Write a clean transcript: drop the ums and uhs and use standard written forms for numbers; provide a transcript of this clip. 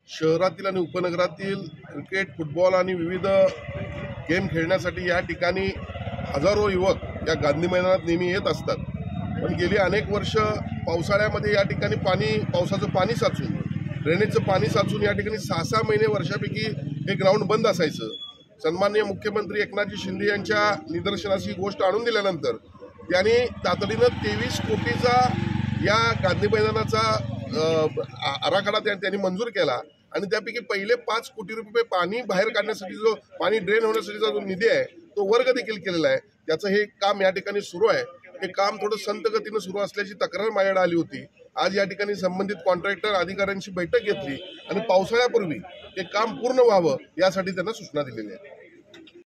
शहरातील आणि उपनगरातील क्रिकेट, फुटबॉल आणि विविध गेम खेळण्यासाठी या ठिकाणी हजारो युवक या गांधी मैदानात नेहमी येत असतात. पण गेली अनेक वर्ष पावसाळ्यामध्ये या ठिकाणी पावसाचं पाणी साचून, ड्रेनेजचं पाणी साचून या ठिकाणी 6-6 महिने वर्षापैकी हे ग्राउंड बंद असायचं. सन्माननीय मुख्यमंत्री एकनाथजी शिंदे यांच्या निदर्शनास ही गोष्ट आणून दिल्यानंतर त्यांनी तातडीनं 23 कोटीचा या गांधी मैदानाचा आराखडा त्यांनी मंजूर केला आणि त्यापैकी पहिले 5 कोटी रुपये पाणी बाहेर काढण्यासाठी, जो पाणी ड्रेन होण्यासाठीचा जो निधी आहे तो वर्ग देखील केलेला आहे. त्याचं हे काम या ठिकाणी सुरू आहे. हे काम थोडं संत गतीनं सुरू असल्याची तक्रार माझ्याकडे आली होती. आज या ठिकाणी संबंधित कॉन्ट्रॅक्टर अधिकाऱ्यांची बैठक घेतली आणि पावसाळ्यापूर्वी हे काम पूर्ण व्हावं यासाठी त्यांना सूचना दिलेल्या आहेत.